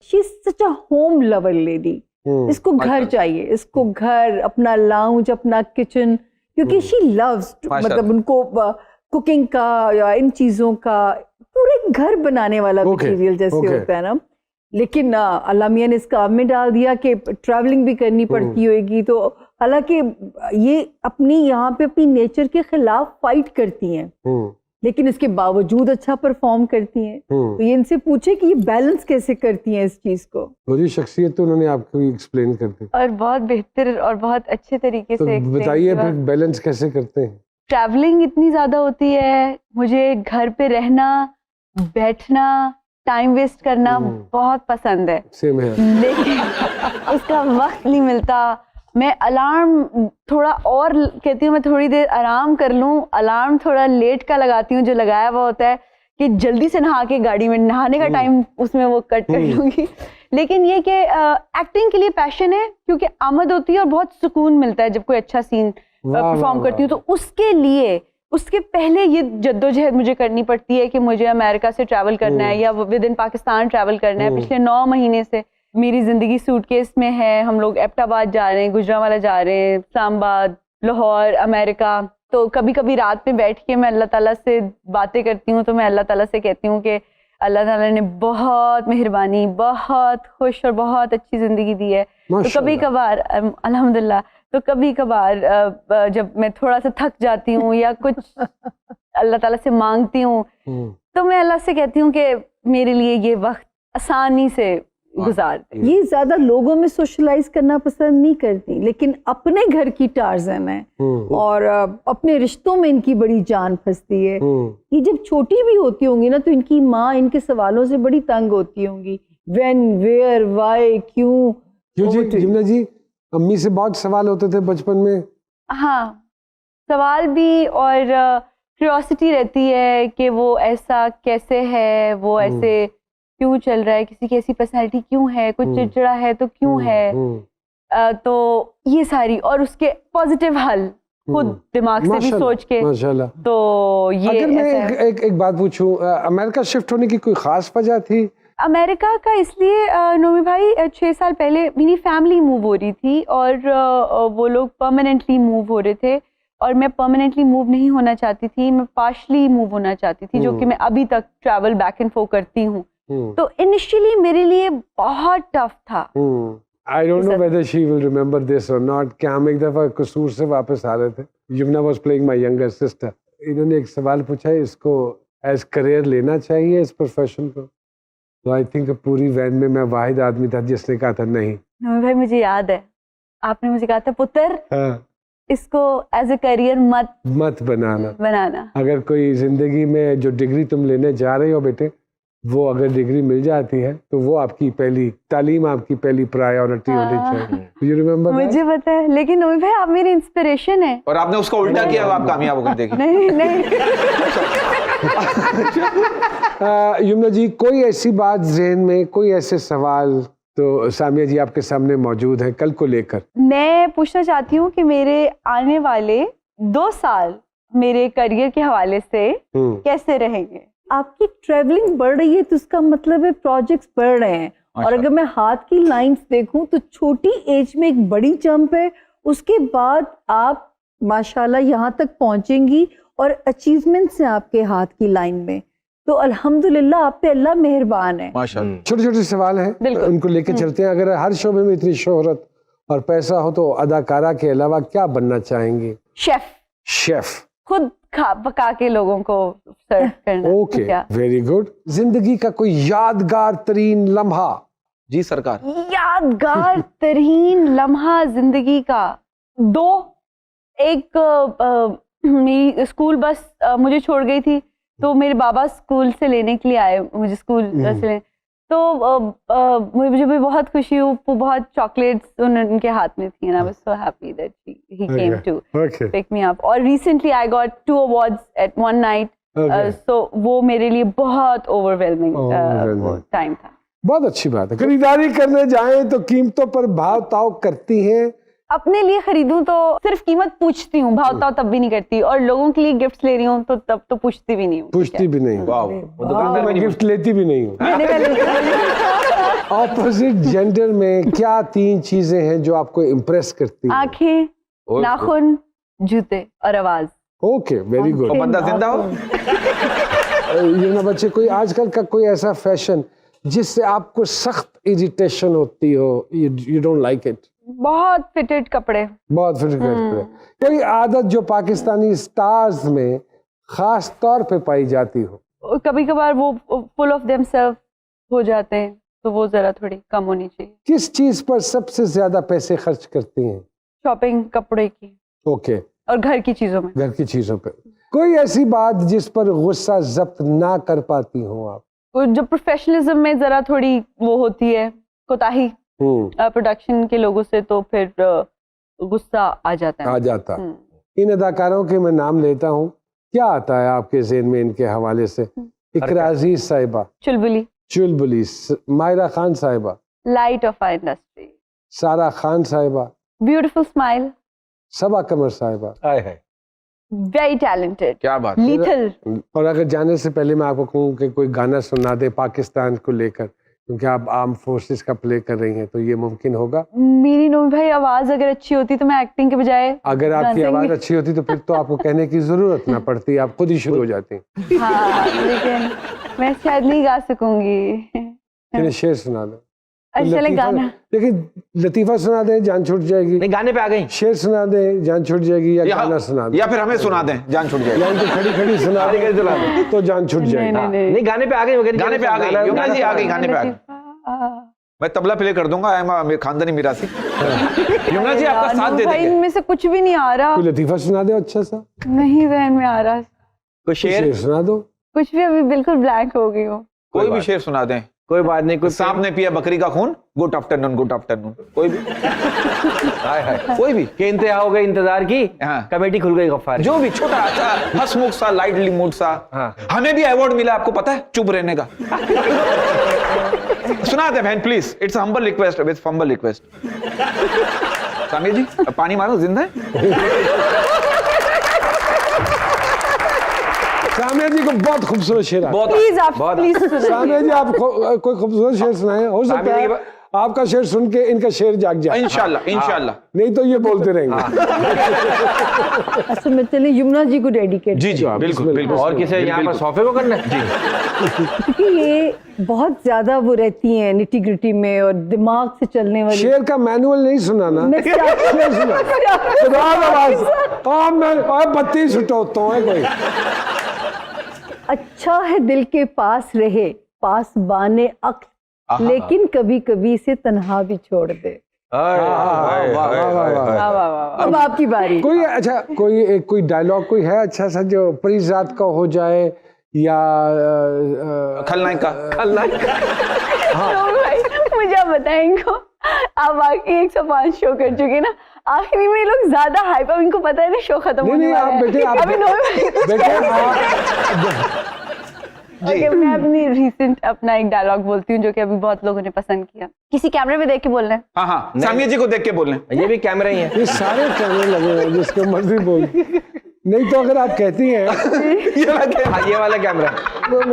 She is such a home lover lady. इसको घर चाहिए, इसको घर, अपना लाउंज, अपना किचन, क्योंकि शी लव्स, मतलब उनको कुकिंग का या इन चीजों का पूरे घर बनाने वाला मटेरियल जैसे होता है ना। लेकिन अल्लाह मियां ने इस काम में डाल दिया कि ट्रैवलिंग भी करनी पड़ती होगी, तो हालांकि ये अपनी यहाँ पे अपनी नेचर के खिलाफ फाइट करती हैं, लेकिन इसके बावजूद अच्छा परफॉर्म करती हैं। तो ये इनसे पूछे कि ये बैलेंस कैसे करती हैं इस चीज को। पूरी शख्सियत तो उन्होंने आपको एक्सप्लेन कर दी और बहुत बेहतर और बहुत अच्छे तरीके से। बताइए फिर बैलेंस कैसे करते हैं? ट्रैवलिंग इतनी ज्यादा होती है, मुझे घर पे रहना, बैठना, टाइम वेस्ट करना बहुत पसंद है। सेम है। लेकिन उसका वक्त नहीं मिलता। मैं अलार्म थोड़ा और कहती हूँ, मैं थोड़ी देर आराम कर लूँ, अलार्म थोड़ा लेट का लगाती हूँ जो लगाया हुआ होता है कि जल्दी से नहा के गाड़ी में, नहाने का टाइम उसमें वो कट कर लूँगी। लेकिन ये कि एक्टिंग के लिए पैशन है, क्योंकि आमद होती है और बहुत सुकून मिलता है जब कोई अच्छा सीन परफॉर्म करती हूँ। तो उसके लिए, उसके पहले ये जद्दोजहद मुझे करनी पड़ती है कि मुझे अमेरिका से ट्रैवल करना है या विद इन पाकिस्तान ट्रैवल करना है। पिछले 9 महीने से मेरी जिंदगी सूटकेस में है। हम लोग एबटाबाद जा रहे हैं, गुजरांवाला जा रहे हैं, इस्लामाबाद, लाहौर, अमेरिका। तो कभी कभी रात में बैठ के मैं अल्लाह ताला से बातें करती हूँ, तो मैं अल्लाह ताला से कहती हूँ कि अल्लाह ताला ने बहुत मेहरबानी, बहुत खुश और बहुत अच्छी जिंदगी दी है। तो कभी कभार अल्हम्दुलिल्लाह, तो कभी कभार जब मैं थोड़ा सा थक जाती हूँ या कुछ अल्लाह ताला से मांगती हूँ, तो मैं अल्लाह से कहती हूँ कि मेरे लिए ये वक्त आसानी से गुजार दे। ये ज्यादा लोगों में सोशलाइज करना पसंद नहीं करती, लेकिन अपने घर की टार्जन है और अपने रिश्तों में इनकी बड़ी जान फंसती है। ये जब छोटी भी होती होंगी ना, तो इनकी माँ इनके सवालों से बड़ी तंग होती होंगी। व्हेन, वेयर, व्हाई, क्यों जी। यमुना जी, अम्मी से बहुत सवाल होते थे बचपन में? हाँ, सवाल भी और क्यूरियोसिटी रहती है कि वो ऐसा कैसे है, वो ऐसे क्यों चल रहा है, किसी की ऐसी पर्सनैलिटी क्यों है, कुछ चिड़चिड़ा है तो क्यों है। तो ये सारी, और उसके पॉजिटिव हल खुद दिमाग से भी सोच के। माशाल्लाह। तो ये अगर मैं एक बात पूछूं, अमेरिका शिफ्ट होने की कोई खास वजह थी? अमेरिका का इसलिए नोमी भाई 6 साल पहले मेरी फैमिली मूव हो रही थी और वो लोग परमानेंटली मूव हो रहे थे और मैं परमानेंटली मूव नहीं होना चाहती थी, मैं पार्शली मूव होना चाहती थी, जो कि मैं अभी तक ट्रैवल बैक एंड फोर्थ करती हूँ। तो इनिशियली मेरे लिए बहुत टफ था। I don't know whether she will remember this or not. कि हम एक दफा कसूर से वापस आ रहे थे, Yamuna was playing my younger sister. इन्होंने एक सवाल पूछा है, इसको एज करियर लेना चाहिए इस प्रोफेशन को? तो आई थिंक पूरी वैन में मैं वाहिद आदमी था जिसने कहा था नहीं। भाई मुझे याद है, आपने मुझे कहा था पुत्र इसको एज ए करियर मत बनाना। अगर कोई जिंदगी में जो डिग्री तुम लेने जा रहे हो बेटे, वो अगर डिग्री मिल जाती है तो वो आपकी पहली तालीम, आपकी पहली प्रायोरिटी होनी चाहिए। You remember? मुझे पता है, लेकिन नोमी भाई आप मेरी इंस्पिरेशन है। और आपने उसका उल्टा किया, आप कामयाब होकर देखिए। नहीं यमुना जी, कोई ऐसी बात ज़हन में, कोई ऐसे सवाल तो सामिया जी आपके सामने मौजूद हैं कल को लेकर? मैं पूछना चाहती हूँ कि मेरे आने वाले 2 साल मेरे करियर के हवाले से कैसे रहेंगे? आपकी ट्रैवलिंग बढ़ रही है तो उसका मतलब है प्रोजेक्ट्स बढ़ रहे हैं। और अगर मैं हाथ की लाइंस देखूं तो छोटी एज में एक बड़ी जंप है, उसके बाद आप माशाल्लाह यहाँ तक पहुंचेंगी और अचीवमेंट्स हैं आपके हाथ की लाइन में। तो अल्हम्दुलिल्लाह आप पे अल्लाह मेहरबान है। माशाल्लाह। छोटे छोटे सवाल हैं, उनको लेके चलते हैं। अगर हर शोबे में इतनी शोहरत और पैसा हो तो अदाकारा के अलावा क्या बनना चाहेंगी? शेफ। खुद पका के लोगों को सर्व करना। Okay, very good. जिंदगी का कोई यादगार तरीन लम्हा? जी सरकार। यादगार तरीन लम्हा जिंदगी का 2। एक मेरी स्कूल बस मुझे छोड़ गई थी, तो मेरे बाबा स्कूल से लेने के लिए आए मुझे स्कूल से लेने। तो मुझे भी बहुत खुशी हुई, बहुत चॉकलेट्स उनके हाथ में थी and I was so happy that he came to pick me up. और recently I got 2 awards at one night. So वो मेरे लिए बहुत overwhelming टाइम था। बहुत अच्छी बात है। खरीदारी करने जाएं तो कीमतों पर भाव ताव करती हैं? अपने लिए खरीदूं तो सिर्फ कीमत पूछती हूँ, भाव ताव तब भी नहीं करती। और लोगों के लिए गिफ्ट ले रही हूँ तो तब तो पूछती भी नहीं हूँ। पूछती भी नहीं? वाह, मैं गिफ्ट लेती भी नहीं हूँ। ऑपोजिट जेंडर में क्या 3 चीजें हैं जो आपको इम्प्रेस करती हैं? आंखें, नाखून, जूते और आवाज। Okay, very good. वो बंदा जिंदा हो। यमुना बच्चे, कोई आजकल का कोई ऐसा फैशन जिससे आपको सख्त इरिटेशन होती हो, यू डोंट लाइक इट? बहुत फिटेड कपड़े। बहुत फिट करते हैं। कोई आदत जो पाकिस्तानी स्टार्स में खास तौर पे पाई जाती हो? कभी कभार वो फुल ऑफ देमसेल्फ हो जाते हैं, तो वो जरा थोड़ी कम होनी चाहिए। किस चीज पर सबसे ज्यादा पैसे खर्च करती हैं? शॉपिंग, कपड़े की ओके, और घर की चीजों में। घर की चीजों पे। कोई ऐसी बात जिस पर गुस्सा जब्त ना कर पाती हो आप? वो जो प्रोफेशनलिज्म में जरा थोड़ी वो होती है कोताही प्रोडक्शन के लोगों से, तो फिर गुस्सा आ जाता है। आ जाता। इन अदाकारों के मैं नाम लेता हूँ, क्या आता है आपके ज़हन में इनके हवाले से? इकरा अजीज साहिबा, चुलबुली, चुलबुली, मायरा खान साहिबा, लाइट ऑफ आवर इंडस्ट्री, सारा खान साहिबा, ब्यूटीफुल स्माइल, सबा कमर साहिबा, वेरी टैलेंटेड, क्या बात। लीथल। और अगर जाने से पहले मैं आपको कहूँ कि कोई गाना सुना दे पाकिस्तान को लेकर, क्योंकि आप आर्म फोर्सेस का प्ले कर रही हैं, तो ये मुमकिन होगा? मेरी नोमी भाई आवाज अगर अच्छी होती तो मैं एक्टिंग के बजाय अगर आपकी dancing आवाज भी- अच्छी होती तो फिर तो आपको कहने की जरूरत ना पड़ती, आप खुद ही शुरू हो जाती। हाँ, लेकिन मैं शायद नहीं गा सकूंगी। फिर शेर सुना दो। अच्छा लगे गाना। लेकिन लतीफा सुना दे, जान छूट जाएगी। नहीं, गाने पे आ गई। शेर सुना दे, जान छूट जाएगी, या गाना सुना दे, या फिर हमें सुना दें, जान छूट जाएगी। या तो खड़ी खड़ी सुना दे तो जान छूट नहीं जाएगी। नहीं नहीं नहीं, गाने पे आ गई। गाने पे आ गई, यमुना जी आ गई, गाने पे आ गई। मैं तबला प्ले कर दूंगा, मैं खानदानी मिरासी। यमुना जी आपका साथ दे भाई देंगे। इनमें से कुछ भी नहीं आ रहा। कोई लतीफा सुना दे अच्छा सा, नहीं वहन में आ रहा, कोई शेर, शेर सुना दो। कुछ भी, अभी बिल्कुल ब्लैंक हो गई हूँ। कोई भी शेर सुना दें। कोई बात नहीं। कोई सांप ने पिया बकरी का खून, गुड आफ्टरनून, गुड आफ्टरनून। कोई भी, हाय हाय, कोई भी। के इंतहा हो गई इंतजार की, हाँ। कमेटी खुल गई गफ्फार। जो भी छोटा सा हंसमुख सा लाइटली मूड सा। हाँ। हमें भी अवार्ड मिला, आपको पता है, चुप रहने का। सुना दे बहन please, it's humble request, with humble request. Samiya ji पानी मारो, जिंदा है। सामिया जी को बहुत खूबसूरत शेर आता है। बहुत प्लीज आप बहुत- प्लीज सुनाइए। सामिया जी आप कोई खूबसूरत शेर सुनाए, हो सकता सामिया जी है आपका शेर सुन के इनका शेर जाग जाए। इंशाल्लाह, इंशाल्लाह। नहीं तो ये बोलते रहेंगे। अच्छा मैं चले यमुना जी को डेडिकेट, जी जी, बिल्कुल बिल्कुल। और किसे यहाँ पर सोफे को करना है? क्योंकि ये बहुत ज्यादा वो रहती हैं निटी ग्रिटी में और दिमाग से चलने वाली। शेर का मैनुअल नहीं सुनाना, मैं क्या- शेर सुना। खुदार आवाज, मैं बत्ती सुटोतो है कोई। अच्छा है दिल के पास रहे, पास बाने अक्स, लेकिन कभी कभी इसे तन्हा भी छोड़ दे। वाह, वाह, वाह, वाह, वाह। वाह, वाह, वाह। अब आपकी बारी। कोई अच्छा कोई डायलॉग कोई है अच्छा सा जो परिजात का हो जाए, या खलनायक का। तो भाई मुझे आप बताएं इनको, आप बाकी 105 शो कर चुके ना, आखिरी में ये लोग ज्यादा हाइप, अब इनको पता है ना शो खत्म होने नहीं वाला आप है। बेटे आप अभी बेटे आप ओके, मैं अपनी रिसेंट अपना एक डायलॉग बोलती हूँ जो कि अभी बहुत लोगों ने पसंद किया। किसी कैमरे में देख के बोलना है। हाँ हाँ, सामिया जी को देख के बोलें। ये भी कैमरा ही है। ये सारे कैमरे लगे हैं जिसको मर्जी बोल, नहीं तो अगर आप कहती हैं ये वाला हाँ, ये वाला कैमरा। तो मैं